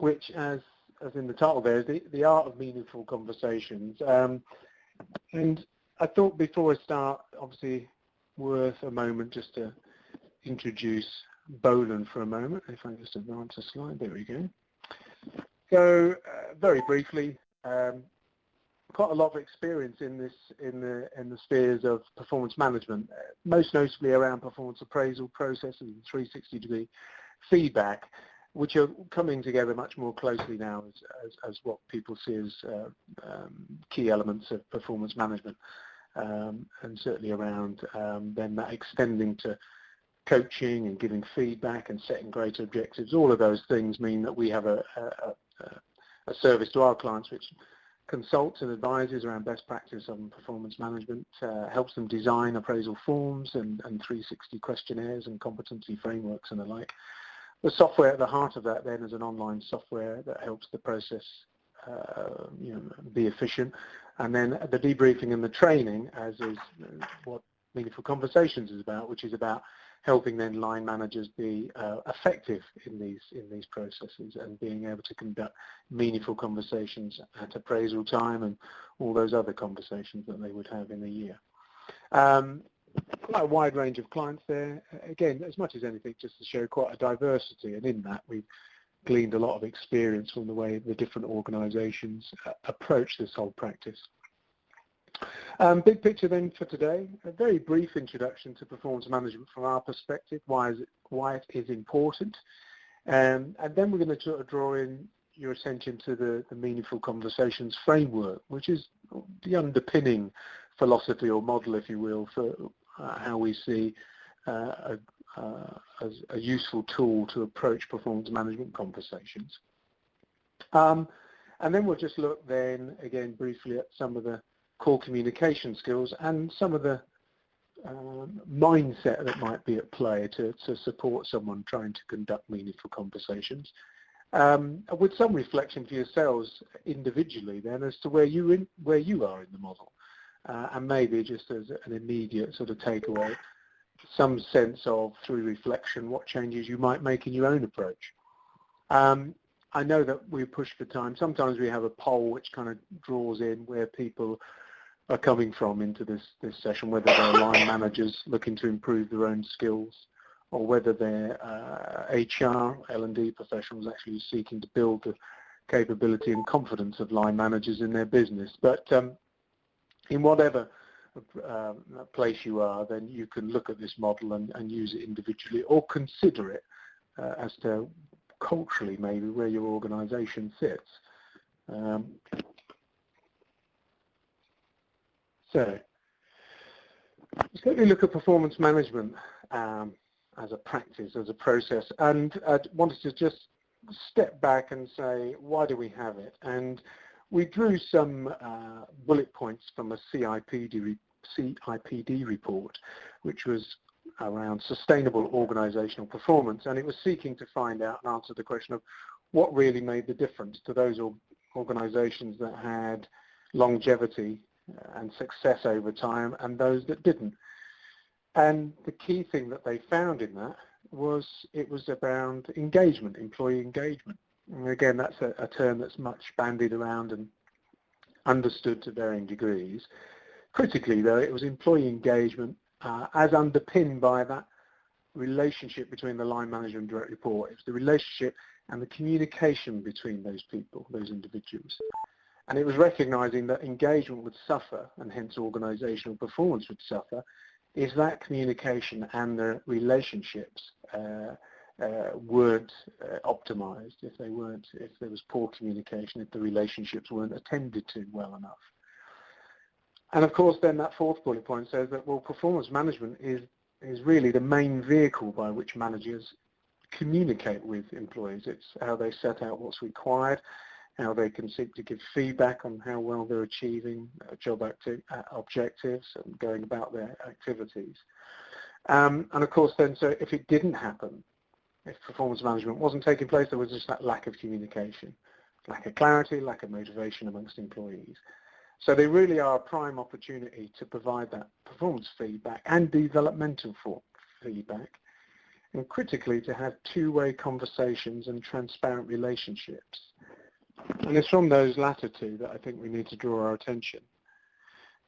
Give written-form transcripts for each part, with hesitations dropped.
which, as in the title there, is the art of meaningful conversations. And I thought before I start, obviously, worth a moment just to introduce Bolan for a moment. If I just advance a slide, there we go. So, very briefly, quite a lot of experience in the spheres of performance management, most notably around performance appraisal processes and 360-degree feedback, which are coming together much more closely now as what people see as key elements of performance management, and certainly around then that extending to coaching and giving feedback and setting greater objectives. All of those things mean that we have a service to our clients which consults and advises around best practice on performance management, helps them design appraisal forms and 360 questionnaires and competency frameworks and the like. The software at the heart of that then is an online software that helps the process be efficient. And then the debriefing and the training, as is what Meaningful Conversations is about, which is about helping then line managers be effective in these processes and being able to conduct meaningful conversations at appraisal time and all those other conversations that they would have in a year. Quite a wide range of clients there. Again, as much as anything, just to show quite a diversity, and in that we've gleaned a lot of experience from the way the different organisations approach this whole practice. Big picture then for today, a very brief introduction to performance management from our perspective, why it is important, and then we're going to sort of draw in your attention to the Meaningful Conversations framework, which is the underpinning philosophy or model, if you will, for how we see as a useful tool to approach performance management conversations. And then we'll just look then again briefly at some of the core communication skills and some of the mindset that might be at play to support someone trying to conduct meaningful conversations, with some reflection for yourselves individually then as to where you are in the model, and maybe just as an immediate sort of takeaway, some sense of, through reflection, what changes you might make in your own approach. I know that we push for time. Sometimes we have a poll which kind of draws in where people are coming from into this session, whether they're line managers looking to improve their own skills, or whether they're HR, L&D professionals actually seeking to build the capability and confidence of line managers in their business. But in whatever place you are, then you can look at this model and use it individually, or consider it as to culturally maybe where your organisation fits. So let's quickly look at performance management as a practice, as a process, and I wanted to just step back and say, why do we have it? And we drew some bullet points from a CIPD report, which was around sustainable organisational performance, and it was seeking to find out and answer the question of what really made the difference to those organisations that had longevity and success over time and those that didn't. And the key thing that they found in that was it was around engagement, employee engagement. And again, that's a term that's much bandied around and understood to varying degrees. Critically, though, it was employee engagement as underpinned by that relationship between the line manager and direct report. It's the relationship and the communication between those people, those individuals. And it was recognising that engagement would suffer, and hence organisational performance would suffer, if that communication and the relationships weren't optimised, if there was poor communication, if the relationships weren't attended to well enough. And of course then that fourth bullet point says that, well, performance management is really the main vehicle by which managers communicate with employees. It's how they set out what's required, how they can seek to give feedback on how well they're achieving job objectives and going about their activities. And of course then, so if it didn't happen, if performance management wasn't taking place, there was just that lack of communication, lack of clarity, lack of motivation amongst employees. So they really are a prime opportunity to provide that performance feedback and developmental feedback, and critically to have two-way conversations and transparent relationships. And it's from those latter two that I think we need to draw our attention.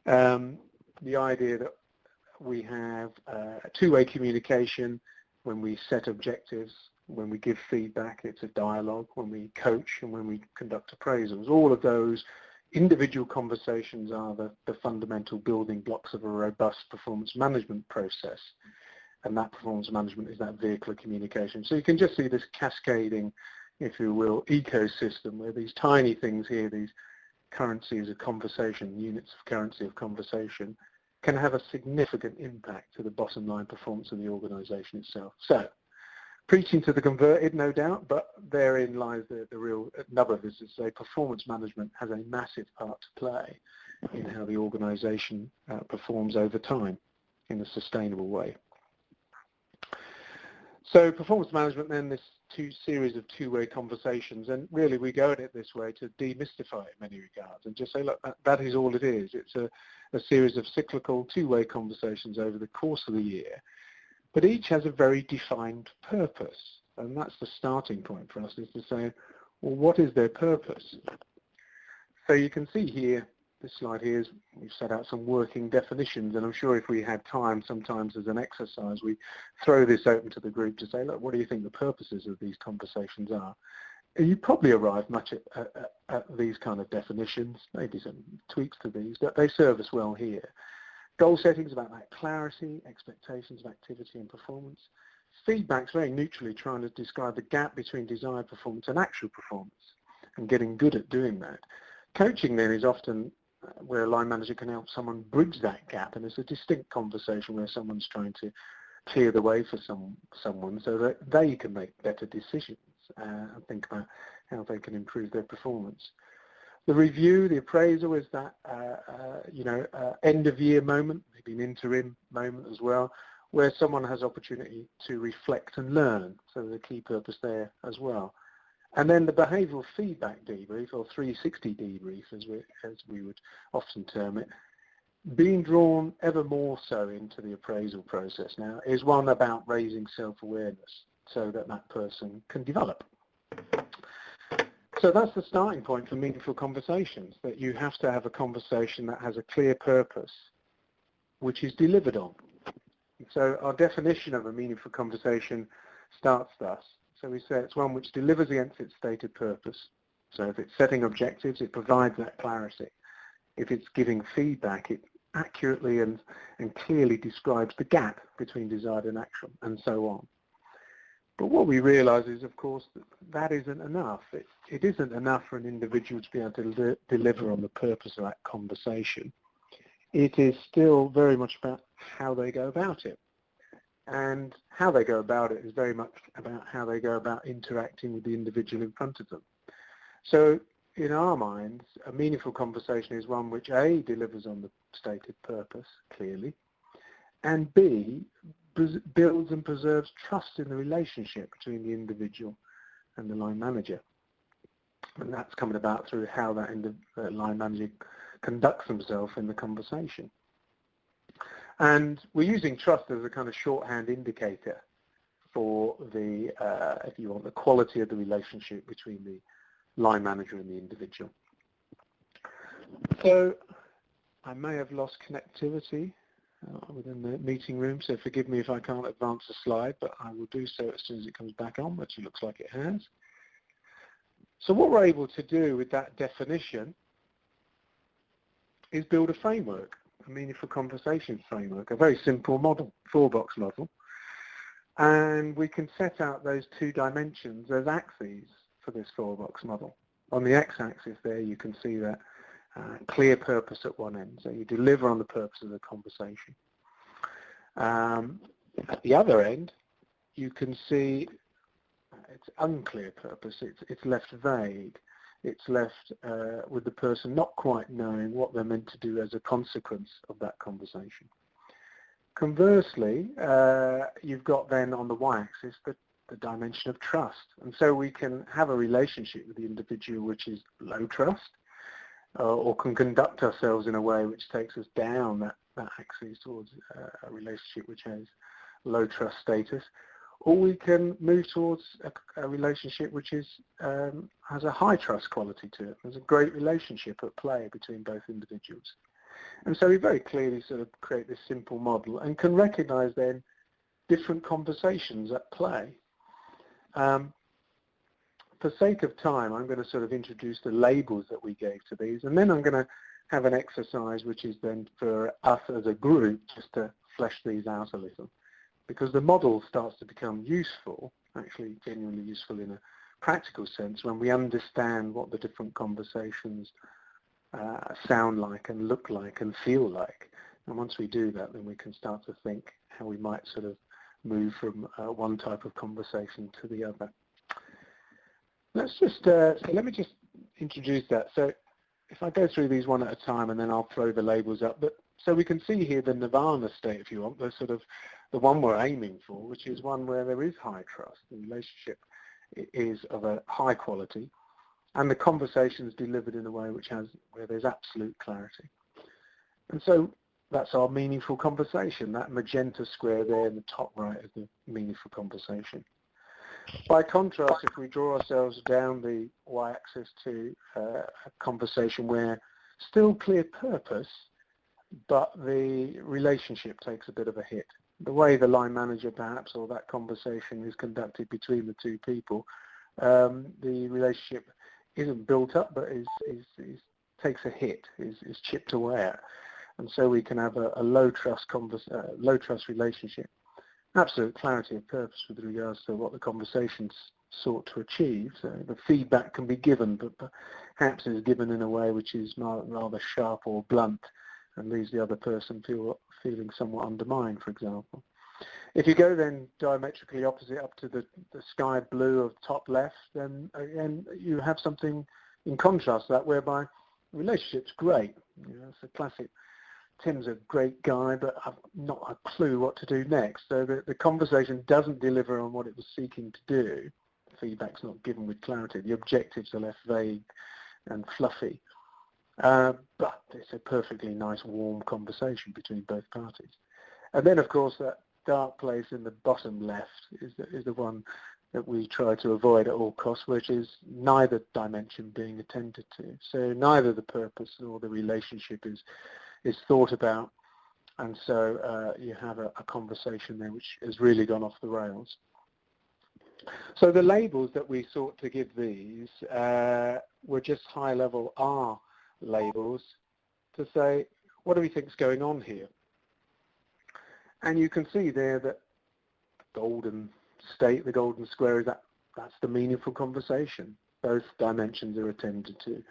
The idea that we have two-way communication when we set objectives, when we give feedback, it's a dialogue, when we coach and when we conduct appraisals. All of those individual conversations are the fundamental building blocks of a robust performance management process. And that performance management is that vehicle of communication. So you can just see this cascading, if you will, ecosystem where these tiny things here, these currencies of conversation, units of currency of conversation, can have a significant impact to the bottom line performance of the organisation itself. So, preaching to the converted, no doubt, but therein lies the real nub of this. Is performance management has a massive part to play in how the organisation performs over time in a sustainable way. So performance management then, this series of two-way conversations, and really we go at it this way to demystify it in many regards and just say, look, that is all it is. It's a series of cyclical two-way conversations over the course of the year, but each has a very defined purpose, and that's the starting point for us, is to say, well, what is their purpose? So you can see here, this slide here, we've set out some working definitions, and I'm sure if we had time, sometimes as an exercise, we throw this open to the group to say, look, what do you think the purposes of these conversations are? And you probably arrive much at these kind of definitions, maybe some tweaks to these, but they serve us well here. Goal setting is about that clarity, expectations of activity and performance. Feedback's very neutrally trying to describe the gap between desired performance and actual performance, and getting good at doing that. Coaching then is often where a line manager can help someone bridge that gap, and it's a distinct conversation where someone's trying to clear the way for someone so that they can make better decisions and think about how they can improve their performance. The review, the appraisal, is that end of year moment, maybe an interim moment as well, where someone has opportunity to reflect and learn. So there's a key purpose there as well. And then the behavioural feedback debrief, or 360 debrief as we would often term it, being drawn ever more so into the appraisal process now, is one about raising self-awareness so that that person can develop. So that's the starting point for meaningful conversations, that you have to have a conversation that has a clear purpose, which is delivered on. So our definition of a meaningful conversation starts thus. So we say it's one which delivers against its stated purpose. So if it's setting objectives, it provides that clarity. If it's giving feedback, it accurately and clearly describes the gap between desired and actual, and so on. But what we realise is, of course, that isn't enough. It isn't enough for an individual to be able to deliver on the purpose of that conversation. It is still very much about how they go about it. And how they go about it is very much about how they go about interacting with the individual in front of them. So in our minds, a meaningful conversation is one which A, delivers on the stated purpose clearly, and B, builds and preserves trust in the relationship between the individual and the line manager. And that's coming about through how that line manager conducts themselves in the conversation. And we're using trust as a kind of shorthand indicator for the, if you want, the quality of the relationship between the line manager and the individual. So I may have lost connectivity within the meeting room, so forgive me if I can't advance the slide, but I will do so as soon as it comes back on, which it looks like it has. So what we're able to do with that definition is build a framework, a meaningful conversation framework, a very simple model, 4-box model. And we can set out those two dimensions as axes for this 4-box model. On the x-axis there, you can see that clear purpose at one end, so you deliver on the purpose of the conversation. At the other end, you can see it's unclear purpose, it's left vague. It's left with the person not quite knowing what they're meant to do as a consequence of that conversation. Conversely, you've got then on the y-axis the dimension of trust. And so we can have a relationship with the individual which is low trust, or can conduct ourselves in a way which takes us down that axis towards a relationship which has low trust status. or we can move towards a relationship which is has a high trust quality to it. There's a great relationship at play between both individuals. And so we very clearly sort of create this simple model and can recognise then different conversations at play. For sake of time, I'm going to sort of introduce the labels that we gave to these, and then I'm going to have an exercise which is then for us as a group just to flesh these out a little. Because the model starts to become useful, actually genuinely useful in a practical sense, when we understand what the different conversations sound like and look like and feel like. And once we do that, then we can start to think how we might sort of move from one type of conversation to the other. Let's just, so let me just introduce that. So if I go through these one at a time and then I'll throw the labels up. But so we can see here the nirvana state, if you want, the sort of the one we're aiming for, which is one where there is high trust. The relationship is of a high quality, and the conversation is delivered in a way where there's absolute clarity. And so that's our meaningful conversation, that magenta square there in the top right is the meaningful conversation. By contrast, if we draw ourselves down the y-axis to a conversation where still clear purpose, but the relationship takes a bit of a hit. The way the line manager perhaps, or that conversation is conducted between the two people, the relationship isn't built up, but takes a hit, is chipped away at. And so we can have a low trust relationship. Absolute clarity of purpose with regards to what the conversation's sought to achieve. So the feedback can be given, but perhaps is given in a way which is rather sharp or blunt and leaves the other person feeling somewhat undermined, for example. If you go then diametrically opposite up to the sky blue of top left, then again you have something in contrast to that whereby the relationship's great. You know, it's a classic, Tim's a great guy, but I've not a clue what to do next. So the conversation doesn't deliver on what it was seeking to do. Feedback's not given with clarity. The objectives are left vague and fluffy. But it's a perfectly nice, warm conversation between both parties. And then, of course, that dark place in the bottom left is the one that we try to avoid at all costs, which is neither dimension being attended to. So neither the purpose nor the relationship is thought about, and so you have a conversation there which has really gone off the rails. So the labels that we sought to give these were just high-level R labels to say, what do we think is going on here? And you can see there that the golden state, the golden square, is that's the meaningful conversation. Both dimensions are attended to.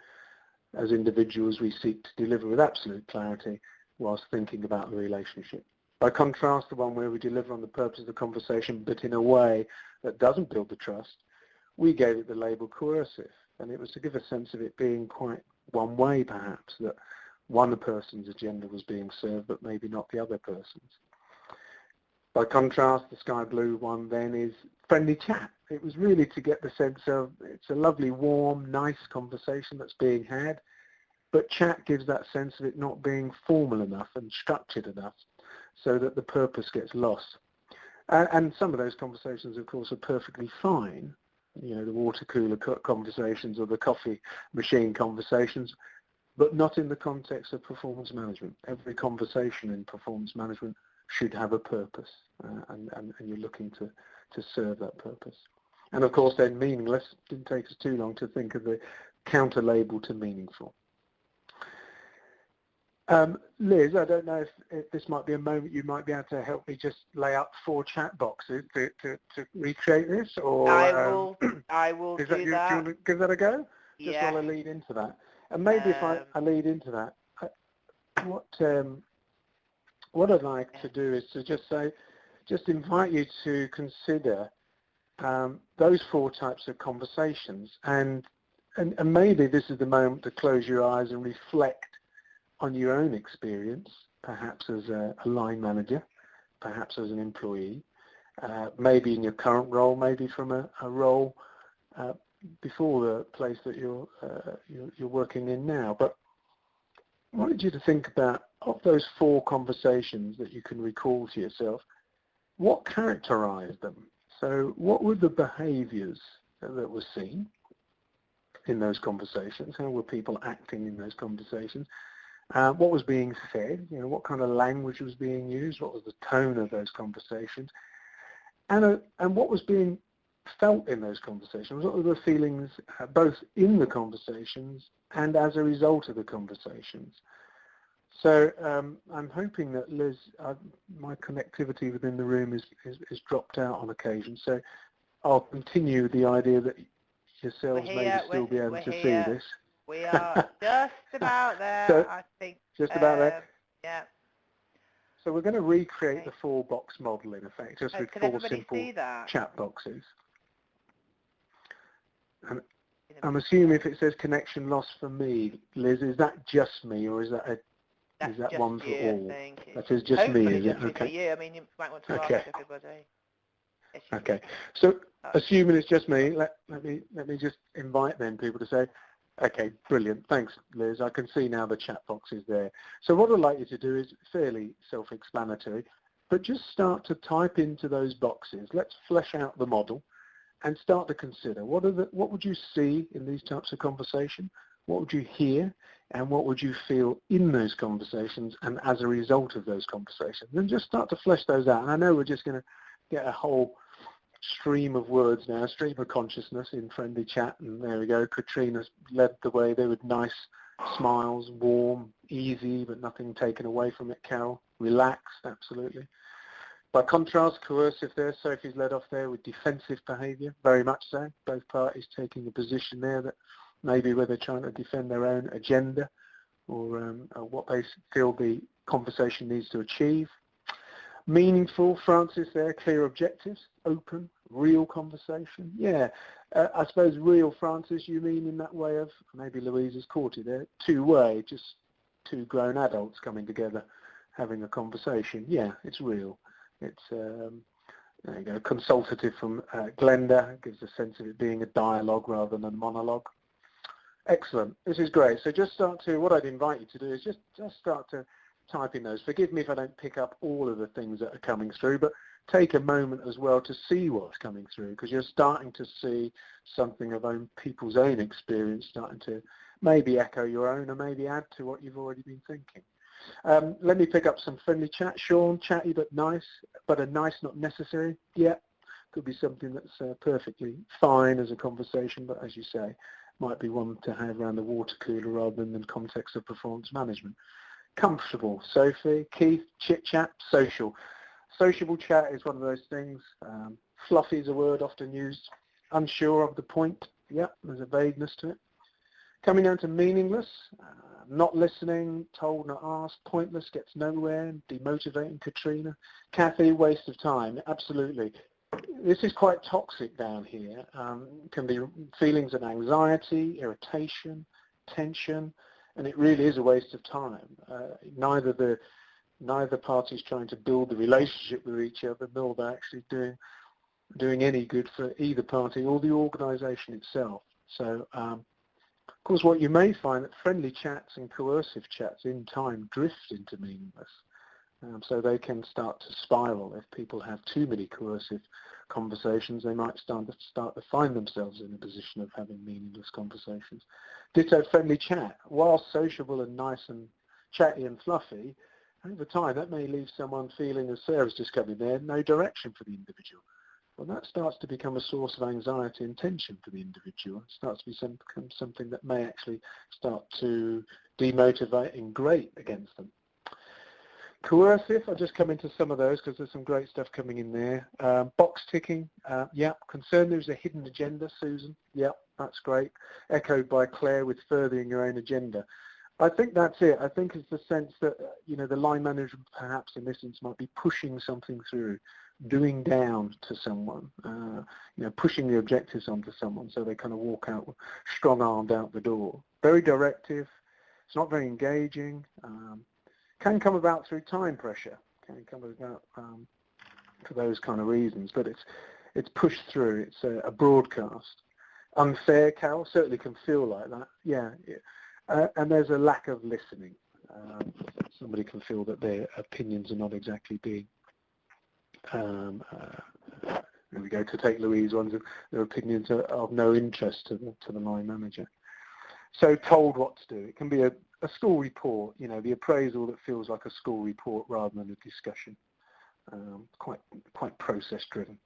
As individuals, we seek to deliver with absolute clarity whilst thinking about the relationship. By contrast, the one where we deliver on the purpose of the conversation, but in a way that doesn't build the trust, we gave it the label coercive. And it was to give a sense of it being quite one way, perhaps, that one person's agenda was being served, but maybe not the other person's. By contrast, the sky blue one then is friendly chat. It was really to get the sense of it's a lovely, warm, nice conversation that's being had, but chat gives that sense of it not being formal enough and structured enough so that the purpose gets lost. And some of those conversations, of course, are perfectly fine. You know, the water cooler conversations or the coffee machine conversations, but not in the context of performance management. Every conversation in performance management should have a purpose, and you're looking to serve that purpose. And of course then meaningless, didn't take us too long to think of the counter label to meaningful. Liz, I don't know if this might be a moment you might be able to help me just lay out 4 chat boxes to recreate this, or I will do that. Do you want to give that a go? Yeah. Just while I lead into that. And maybe if I lead into that, what I'd like to do is to just invite you to consider those 4 types of conversations, and maybe this is the moment to close your eyes and reflect on your own experience, perhaps as a line manager, perhaps as an employee, maybe in your current role, maybe from a role before the place that you're working in now. But I wanted you to think about, of those 4 conversations that you can recall to yourself, what characterized them? So what were the behaviours that were seen in those conversations? How were people acting in those conversations? What was being said? What kind of language was being used? What was the tone of those conversations? And what was being felt in those conversations? What were the feelings both in the conversations and as a result of the conversations? So I'm hoping that Liz, my connectivity within the room is dropped out on occasion. So I'll continue the idea that yourselves may still be able to see this. We are just about there, So, I think. Just about there? Yeah. So we're going to recreate the 4-box model, in effect, just with 4 simple that? chat boxes. And I'm assuming if it says connection loss for me, Liz, is that just me, or is that one for all? That is just me, is it? Okay. Yeah, I mean, you might want to ask everybody. Okay. So assuming it's just me, let me just invite then people to say, okay, brilliant. Thanks, Liz. I can see now the chat box is there. So what I'd like you to do is fairly self-explanatory, but just start to type into those boxes. Let's flesh out the model and start to consider what would you see in these types of conversation? What would you hear? And what would you feel in those conversations and as a result of those conversations? And just start to flesh those out. And I know we're just going to get a whole stream of words now, stream of consciousness in friendly chat, and there we go. Katrina's led the way there with nice smiles, warm, easy, but nothing taken away from it. Carol, relaxed, absolutely. By contrast, coercive there, Sophie's led off there with defensive behaviour, very much so. Both parties taking a position there that maybe where they're trying to defend their own agenda or what they feel the conversation needs to achieve. Meaningful, Francis there, clear objectives, open, real conversation. Yeah, I suppose real, Francis, you mean in that way of, maybe Louise has caught it there, two-way, just two grown adults coming together, having a conversation. Yeah, it's real. It's, there you go, consultative from Glenda, gives a sense of it being a dialogue rather than a monologue. Excellent, this is great. So just start to, what I'd invite you to do is just start to type in those. Forgive me if I don't pick up all of the things that are coming through, but take a moment as well to see what's coming through, because you're starting to see something of people's own experience starting to maybe echo your own or maybe add to what you've already been thinking. Let me pick up some friendly chat. Sean, chatty but a nice not necessary. Yeah, could be something that's perfectly fine as a conversation, but as you say, might be one to have around the water cooler rather than in the context of performance management. Comfortable, Sophie. Keith, chit-chat, social. Sociable chat is one of those things. Fluffy is a word often used. Unsure of the point. Yeah, there's a vagueness to it. Coming down to meaningless, not listening, told not asked, pointless, gets nowhere, demotivating, Katrina. Kathy, waste of time. Absolutely. This is quite toxic down here. Can be feelings of anxiety, irritation, tension, and it really is a waste of time. Neither party's trying to build the relationship with each other, nor they're actually doing any good for either party or the organisation itself. So, of course, what you may find that friendly chats and coercive chats in time drift into meaningless. So they can start to spiral. If people have too many coercive conversations, they might start to find themselves in a position of having meaningless conversations. Ditto friendly chat. While sociable and nice and chatty and fluffy, over time that may leave someone feeling, as Sarah's just coming there, no direction for the individual. Well, that starts to become a source of anxiety and tension for the individual. It starts to become something that may actually start to demotivate and grate against them. Coercive, I'll just come into some of those because there's some great stuff coming in there. Box ticking, yeah. Concerned there's a hidden agenda, Susan. Yeah, that's great. Echoed by Claire with furthering your own agenda. I think that's it. I think it's the sense that, the line manager perhaps in this instance might be pushing something through, doing down to someone, pushing the objectives onto someone so they kind of walk out strong-armed out the door. Very directive. It's not very engaging. Can come about through time pressure, can come about for those kind of reasons, but it's pushed through, it's a broadcast. Unfair, Carol, certainly can feel like that, yeah. And there's a lack of listening. Somebody can feel that their opinions are not exactly being There we go, to take Louise ones, their opinions are of no interest to the line manager. So told what to do. It can be a school report, the appraisal that feels like a school report rather than a discussion. Quite process driven.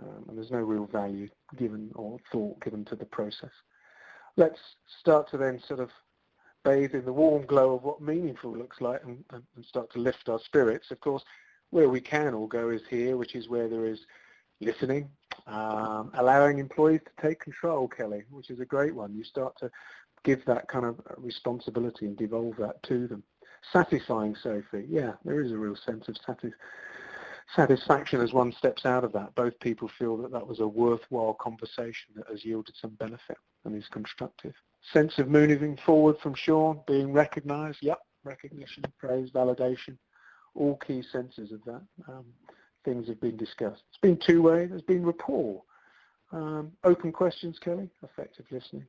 And there's no real value given or thought given to the process. Let's start to then sort of bathe in the warm glow of what meaningful looks like and start to lift our spirits. Of course, where we can all go is here, which is where there is listening, allowing employees to take control, Kelly, which is a great one. You start to give that kind of responsibility and devolve that to them. Satisfying, Sophie. Yeah, there is a real sense of satisfaction as one steps out of that. Both people feel that was a worthwhile conversation that has yielded some benefit and is constructive. Sense of moving forward from Sean, being recognised. Yep, recognition, praise, validation, all key senses of that. Things have been discussed. It's been two-way. There's been rapport. Open questions, Kelly. Effective listening.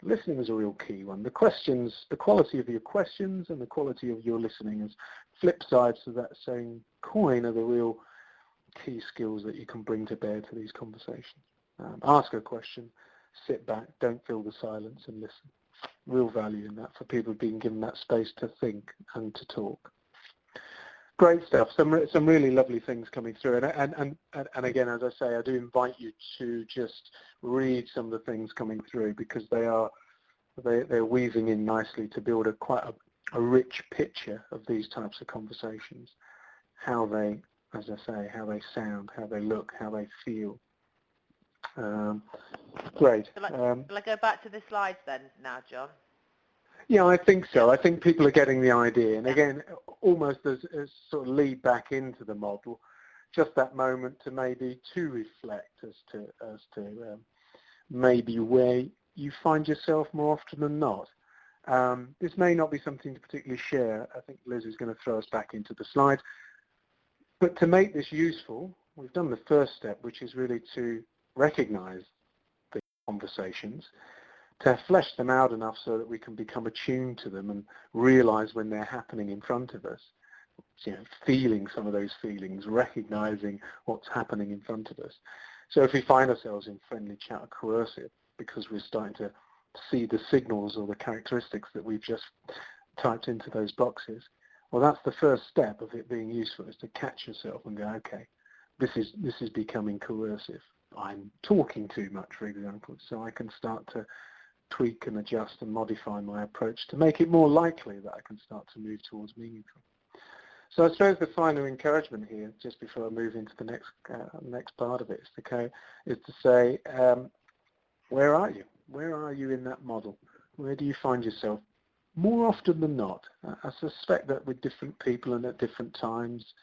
Listening is a real key one. The questions, the quality of your questions and the quality of your listening is flip sides to that same coin are the real key skills that you can bring to bear to these conversations. Ask a question, sit back, don't fill the silence and listen. Real value in that for people being given that space to think and to talk. Great stuff. Some really lovely things coming through. And again, as I say, I do invite you to just read some of the things coming through because they're weaving in nicely to build quite a rich picture of these types of conversations. How they, as I say, how they sound, how they look, how they feel. Great. Shall I go back to the slides then now, John? Yeah, I think so. I think people are getting the idea. And again, almost as sort of lead back into the model, just that moment to maybe to reflect as to maybe where you find yourself more often than not. This may not be something to particularly share. I think Liz is going to throw us back into the slides. But to make this useful, we've done the first step, which is really to recognise the conversations, to flesh them out enough so that we can become attuned to them and realise when they're happening in front of us, feeling some of those feelings, recognising what's happening in front of us. So if we find ourselves in friendly chat or coercive because we're starting to see the signals or the characteristics that we've just typed into those boxes, well, that's the first step of it being useful, is to catch yourself and go, okay, this is becoming coercive. I'm talking too much, for example, so I can start to tweak and adjust and modify my approach to make it more likely that I can start to move towards meaningful. So I suppose the final encouragement here, just before I move into the next part of it, is to say, where are you? Where are you in that model? Where do you find yourself? More often than not, I suspect that with different people and at different times,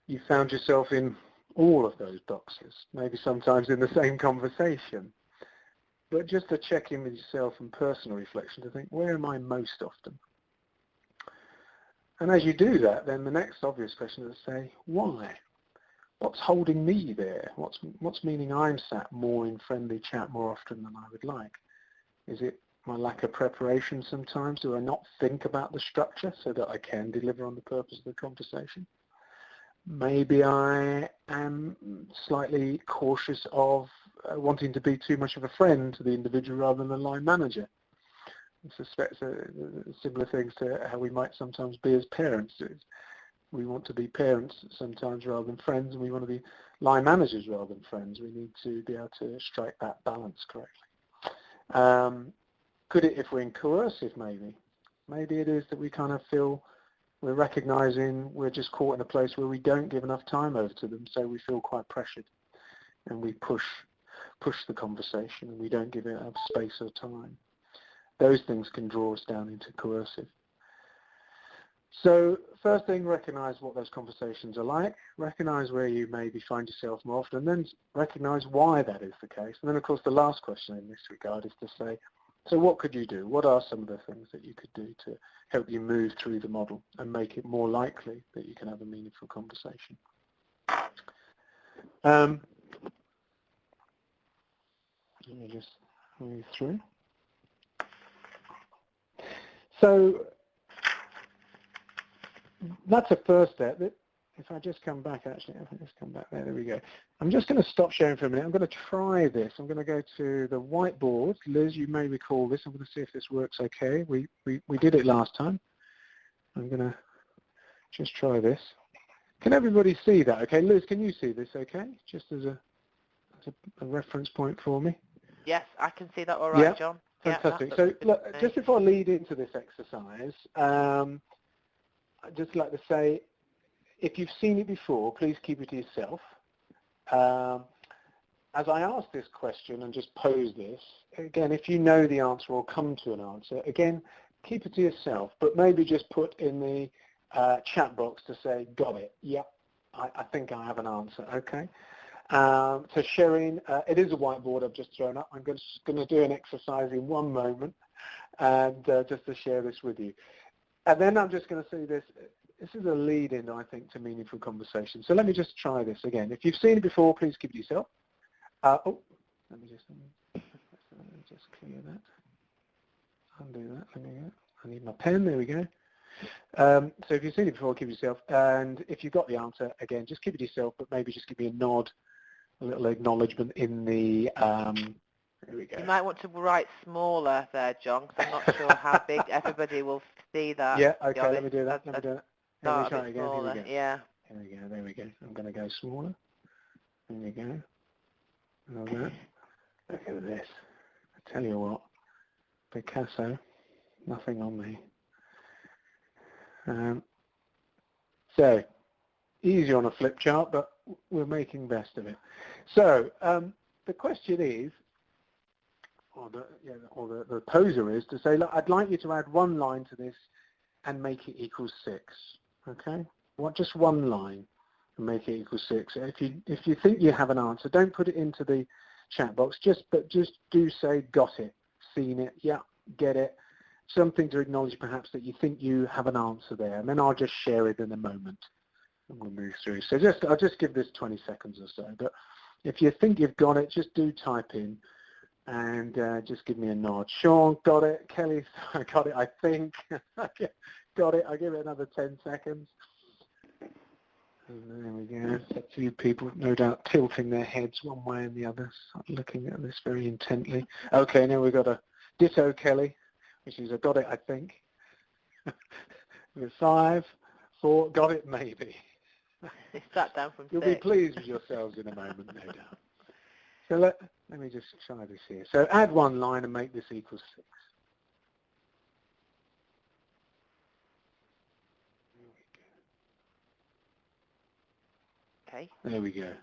you found yourself in all of those boxes, maybe sometimes in the same conversation. But just to check in with yourself and personal reflection to think, where am I most often? And as you do that, then the next obvious question is to say, why? What's holding me there? What's meaning I'm sat more in friendly chat more often than I would like? Is it my lack of preparation sometimes? Do I not think about the structure so that I can deliver on the purpose of the conversation? Maybe I am slightly cautious of wanting to be too much of a friend to the individual rather than a line manager. I suspect similar things to how we might sometimes be as parents. We want to be parents sometimes rather than friends, and we want to be line managers rather than friends. We need to be able to strike that balance correctly. Could it, if we're in coercive, maybe it is that we kind of feel we're recognising we're just caught in a place where we don't give enough time over to them, so we feel quite pressured, and we push the conversation, and we don't give it enough space or time. Those things can draw us down into coercive. So first thing, recognise what those conversations are like, recognise where you maybe find yourself more often, and then recognise why that is the case. And then, of course, the last question in this regard is to say, so what could you do? What are some of the things that you could do to help you move through the model and make it more likely that you can have a meaningful conversation? Let me just move through. So that's a first step. if I just come back, actually, if I just come back there we go. I'm just going to stop sharing for a minute. I'm going to try this. I'm going to go to the whiteboard. Liz, you may recall this. I'm going to see if this works okay. We did it last time. I'm going to just try this. Can everybody see that? Okay, Liz, can you see this okay? Just as a reference point for me. Yes, I can see that all Yeah, right, John. fantastic. Yeah, So look, just before I lead into this exercise, I'd just like to say, if you've seen it before, please keep it to yourself. As I ask this question and just pose this, again, if you know the answer or come to an answer, again, keep it to yourself, but maybe just put in the chat box to say, got it, yep, I think I have an answer, okay? So sharing, it is a whiteboard I've just thrown up. I'm going to do an exercise in one moment and just to share this with you. And then I'm just going to say this. This is a lead-in, I think, to meaningful conversation. So let me just try this again. If you've seen it before, please keep it yourself. Let me just clear that. Undo that. Let me go. I need my pen. There we go. So if you've seen it before, keep it yourself. And if you've got the answer, again, just keep it yourself, but maybe just give me a nod, a little acknowledgement in the... there we go. You might want to write smaller there, John, because I'm not sure how big everybody will see that. Yeah, okay, let me do that. Let me do that. Let me try it again. Smaller. Here we go. Yeah. Here we go. There we go. I'm going to go smaller. There we go. Like that. Look at this. I tell you what, Picasso, nothing on me. So, easy on a flip chart, but we're making best of it. So, the question is, or the poser is to say, look, I'd like you to add one line to this and make it equal 6. Okay? Just one line and make it equal 6. If you think you have an answer, don't put it into the chat box. Just do say, got it, seen it, yeah, get it. Something to acknowledge perhaps that you think you have an answer there, and then I'll just share it in a moment and we'll move through. So I'll just give this 20 seconds or so. But if you think you've got it, just do type in and just give me a nod. Sean, got it. Kelly, I got it, I think. Got it. I'll give it another 10 seconds. And there we go. A few people, no doubt, tilting their heads one way and the other, looking at this very intently. Okay, now we've got a ditto Kelly, which is a got it, I think. With 5, 4, got it, maybe. They sat down from You'll 6. be pleased with yourselves in a moment, no doubt. So let me just try this here. So add one line and make this equal 6. Okay. There we go.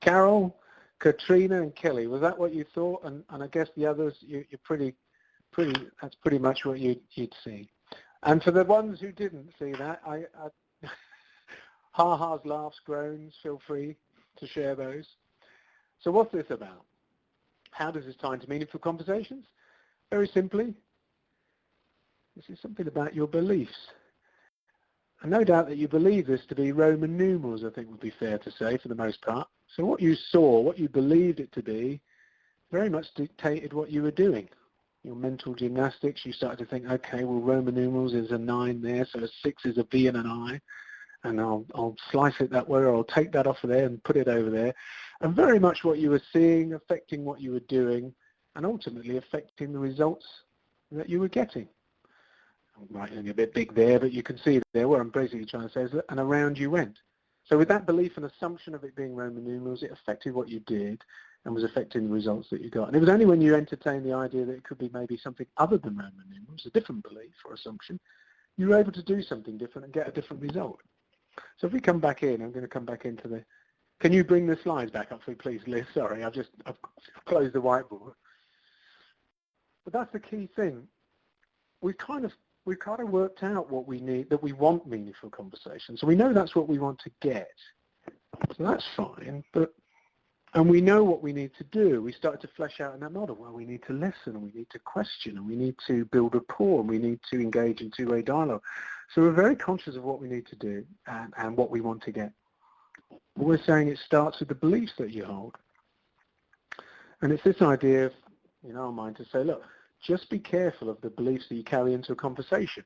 Carol, Katrina, and Kelly. Was that what you thought? And I guess the others, you're pretty. That's pretty much what you'd see. And for the ones who didn't see that, I ha-has, laughs, groans. Feel free to share those. So what's this about? How does this tie into meaningful conversations? Very simply, this is something about your beliefs. And no doubt that you believe this to be Roman numerals, I think would be fair to say, for the most part. So what you saw, what you believed it to be, very much dictated what you were doing. Your mental gymnastics, you started to think, okay, well, Roman numerals is a 9 there, so a 6 is a V and an I, and I'll slice it that way, or I'll take that off of there and put it over there. And very much what you were seeing, affecting what you were doing, and ultimately affecting the results that you were getting. I'm writing a bit big there, but you can see there what I'm basically trying to say is, and around you went. So with that belief and assumption of it being Roman numerals, it affected what you did and was affecting the results that you got. And it was only when you entertained the idea that it could be maybe something other than Roman numerals, a different belief or assumption, you were able to do something different and get a different result. So if we come back in, I'm going to come back into the... Can you bring the slides back up for me, please, Liz? Sorry, I've closed the whiteboard. But that's the key thing. We've kind of worked out what we need, that we want meaningful conversations. So we know that's what we want to get. So that's fine, and we know what we need to do. We started to flesh out in that model. Well, we need to listen, and we need to question, and we need to build rapport, and we need to engage in two-way dialogue. So we're very conscious of what we need to do and what we want to get. But we're saying it starts with the beliefs that you hold. And it's this idea of, in our mind, to say, look, just be careful of the beliefs that you carry into a conversation.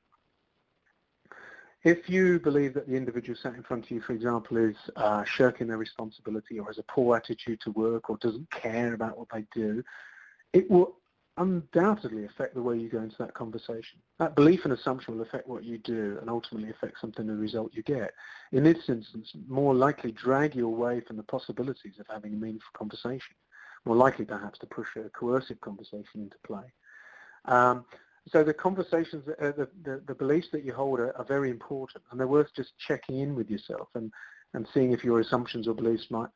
If you believe that the individual sat in front of you, for example, is shirking their responsibility or has a poor attitude to work or doesn't care about what they do, it will undoubtedly affect the way you go into that conversation. That belief and assumption will affect what you do and ultimately affect something, the result you get. In this instance, more likely drag you away from the possibilities of having a meaningful conversation, more likely perhaps to push a coercive conversation into play. So the conversations, the beliefs that you hold are very important, and they're worth just checking in with yourself and seeing if your assumptions or beliefs might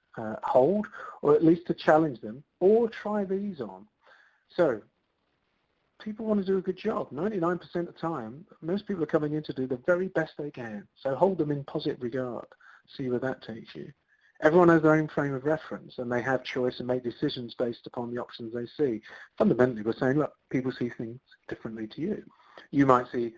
hold, or at least to challenge them, or try these on. So people want to do a good job. 99% of the time, most people are coming in to do the very best they can. So hold them in positive regard. See where that takes you. Everyone has their own frame of reference, and they have choice and make decisions based upon the options they see. Fundamentally, we're saying, look, people see things differently to you. You might see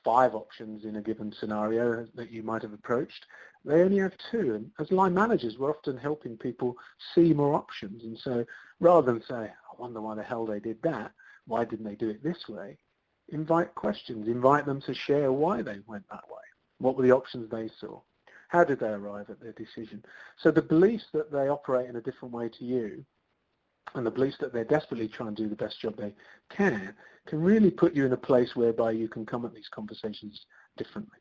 5 options in a given scenario that you might have approached. They only have 2. And as line managers, we're often helping people see more options. And so rather than say, I wonder why the hell they did that, why didn't they do it this way? Invite questions. Invite them to share why they went that way. What were the options they saw? How did they arrive at their decision? So the beliefs that they operate in a different way to you, and the beliefs that they're desperately trying to do the best job they can really put you in a place whereby you can come at these conversations differently.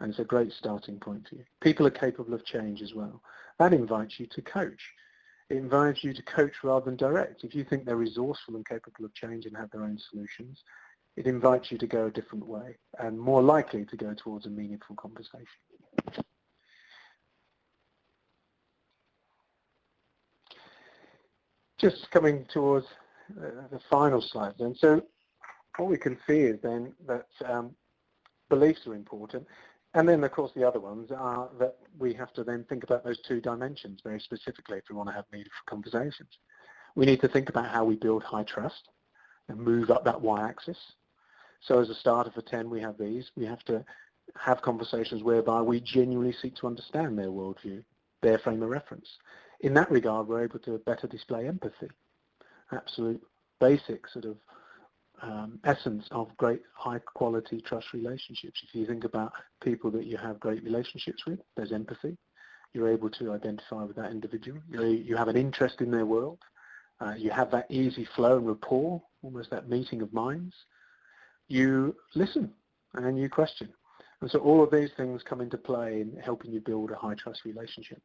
And it's a great starting point for you. People are capable of change as well. That invites you to coach. It invites you to coach rather than direct. If you think they're resourceful and capable of change and have their own solutions, it invites you to go a different way and more likely to go towards a meaningful conversation. Just coming towards the final slide then. So what we can see is then that beliefs are important. And then, of course, the other ones are that we have to then think about those 2 dimensions very specifically if we want to have meaningful conversations. We need to think about how we build high trust and move up that y-axis. So as a starter for 10, we have these. We have to have conversations whereby we genuinely seek to understand their worldview, their frame of reference. In that regard, we're able to better display empathy, absolute basic sort of essence of great high-quality trust relationships. If you think about people that you have great relationships with, there's empathy. You're able to identify with that individual. You have an interest in their world. You have that easy flow and rapport, almost that meeting of minds. You listen and you question. And so all of these things come into play in helping you build a high-trust relationship.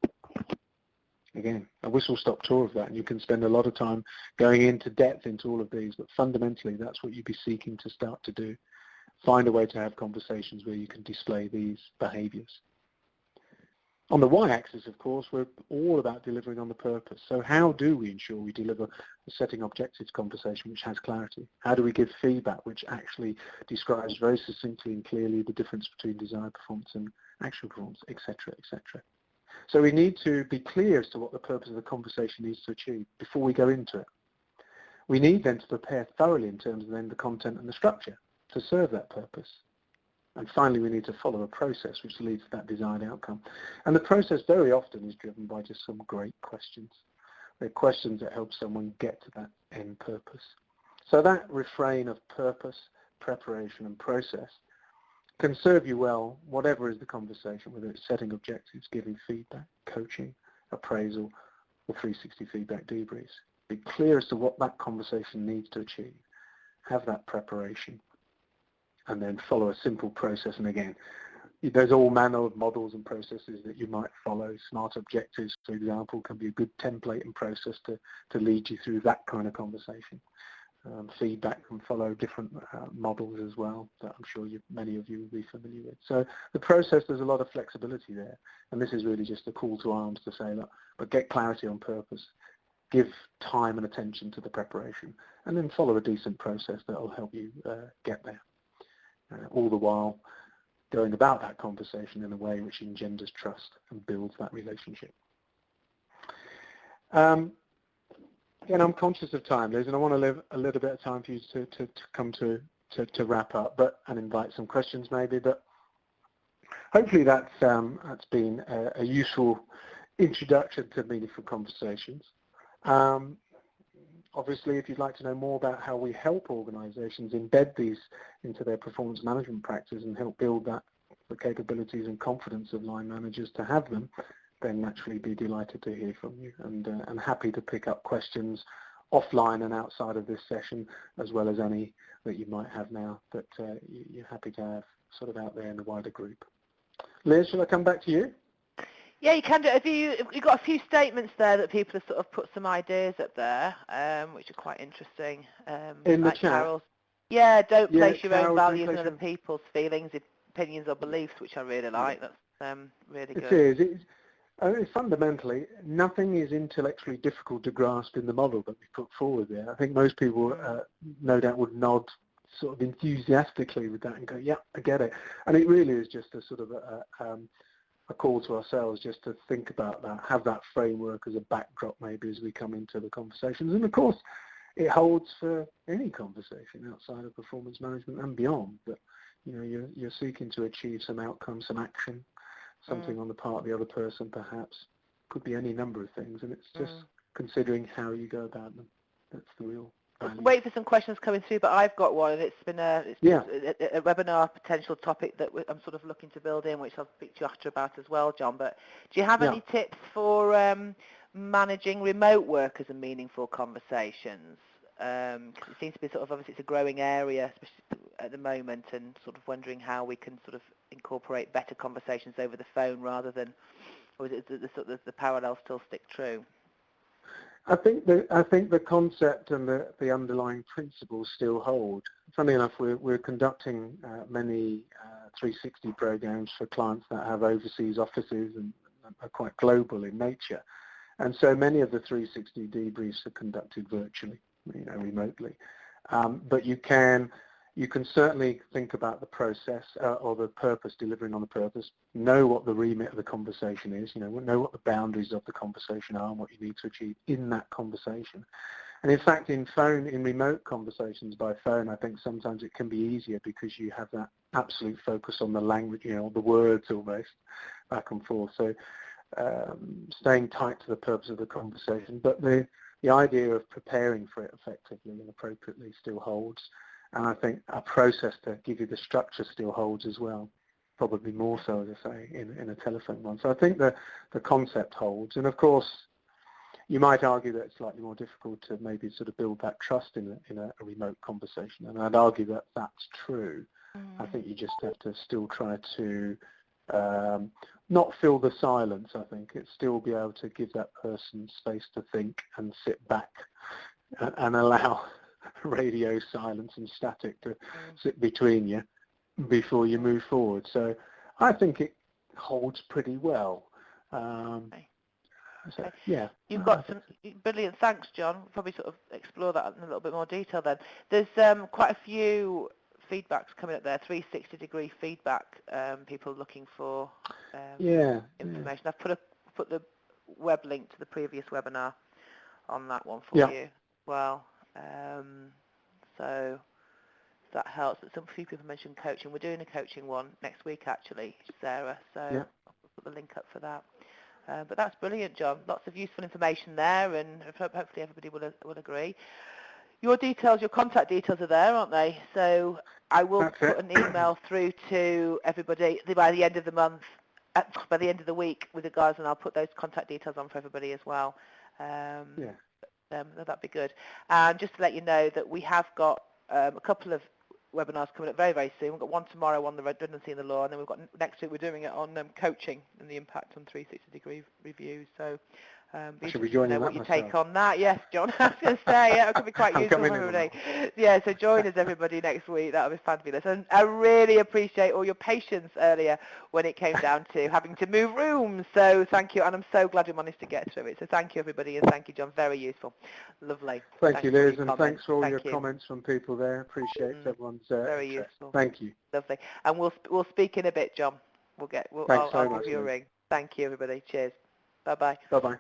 Again, a whistle-stop tour of that, and you can spend a lot of time going into depth into all of these, but fundamentally that's what you'd be seeking to start to do. Find a way to have conversations where you can display these behaviours. On the y-axis, of course, we're all about delivering on the purpose. So how do we ensure we deliver a setting objectives conversation which has clarity? How do we give feedback which actually describes very succinctly and clearly the difference between desired performance and actual performance, etc., etc.? So we need to be clear as to what the purpose of the conversation needs to achieve before we go into it. We need then to prepare thoroughly in terms of then the content and the structure to serve that purpose. And finally, we need to follow a process which leads to that desired outcome. And the process very often is driven by just some great questions. They're questions that help someone get to that end purpose. So that refrain of purpose, preparation and process can serve you well, whatever is the conversation, whether it's setting objectives, giving feedback, coaching, appraisal, or 360 feedback debriefs. Be clear as to what that conversation needs to achieve. Have that preparation, and then follow a simple process. And again, there's all manner of models and processes that you might follow. SMART objectives, for example, can be a good template and process to lead you through that kind of conversation. Feedback can follow different models as well that I'm sure many of you will be familiar with. So the process, there's a lot of flexibility there, and this is really just a call to arms to say, look, but get clarity on purpose, give time and attention to the preparation, and then follow a decent process that will help you get there. All the while going about that conversation in a way which engenders trust and builds that relationship. Again, I'm conscious of time, Liz, and I want to leave a little bit of time for you to come to wrap up, and invite some questions maybe. But hopefully that's been a useful introduction to meaningful conversations. Obviously, if you'd like to know more about how we help organisations embed these into their performance management practice and help build that the capabilities and confidence of line managers to have them, then naturally be delighted to hear from you, and happy to pick up questions offline and outside of this session, as well as any that you might have now that you're happy to have sort of out there in the wider group. Liz, shall I come back to you? Yeah, you can do. You've got a few statements there that people have sort of put some ideas up there, which are quite interesting. In the like chat? Carol's. Yeah, don't place your own Carol, values in other people's feelings, opinions or beliefs, which I really like. That's really good. It is. Fundamentally, nothing is intellectually difficult to grasp in the model that we put forward there. I think most people, no doubt, would nod sort of enthusiastically with that and go, yeah, I get it. And it really is just a sort of a call to ourselves just to think about that, have that framework as a backdrop maybe as we come into the conversations. And of course, it holds for any conversation outside of performance management and beyond. But you're seeking to achieve some outcome, some action, something on the part of the other person perhaps. Could be any number of things, and it's just considering how you go about them. That's the real value. Wait for some questions coming through, but I've got one, and it's been a webinar potential topic that I'm sort of looking to build in, which I'll speak to you after about as well, John. But do you have any tips for managing remote workers and meaningful conversations? Because it seems to be sort of, obviously it's a growing area, especially at the moment, and sort of wondering how we can sort of incorporate better conversations over the phone rather than, or is it the parallels still stick true? I think the concept and the underlying principles still hold. Funny enough, we're conducting many 360 programs for clients that have overseas offices and are quite global in nature, and so many of the 360 debriefs are conducted virtually, remotely. But you can certainly think about the process or the purpose, delivering on the purpose, know what the remit of the conversation is, know what the boundaries of the conversation are and what you need to achieve in that conversation. And in fact, in remote conversations by phone, I think sometimes it can be easier because you have that absolute focus on the language, the words almost, back and forth. So staying tight to the purpose of the conversation. But the idea of preparing for it effectively and appropriately still holds. And I think a process to give you the structure still holds as well, probably more so, as I say, in a telephone one. So I think the concept holds. And of course, you might argue that it's slightly more difficult to maybe sort of build that trust in a remote conversation. And I'd argue that that's true. I think you just have to still try to not fill the silence, I think. It's still be able to give that person space to think and sit back and allow radio silence and static to sit between you before you move forward. So I think it holds pretty well. So, yeah. You've got some brilliant, thanks John. We'll probably sort of explore that in a little bit more detail then. There's quite a few feedbacks coming up there, 360-degree feedback, people looking for information. I've put the web link to the previous webinar on that one for you as well. So that helps. Some few people mentioned coaching. We're doing a coaching one next week actually, Sarah, so I'll put the link up for that. But that's brilliant, John. Lots of useful information there, and hopefully everybody will agree. Your contact details are there, aren't they? So I will put an email through to everybody by the end of the month, by the end of the week with regards, and I'll put those contact details on for everybody as well. That'd be good. And just to let you know that we have got a couple of webinars coming up very, very soon. We've got one tomorrow on the redundancy in the law, and then we've got next week we're doing it on coaching and the impact on 360-degree reviews. So be interested to know what you take on that. Yes, John, I was going to say, it could be quite useful for everybody. Yeah, so join us, everybody, next week. That'll be fabulous. And I really appreciate all your patience earlier when it came down to having to move rooms. So thank you, and I'm so glad we managed to get through it. So thank you, everybody, and thank you, John. Very useful. Lovely. Thank you, Liz, and thanks for all your comments from people there. Appreciate everyone's very interest. useful. Thank you. Lovely. And we'll speak in a bit, John. I'll give you a ring. Thank you, everybody. Cheers. Bye-bye. Bye-bye.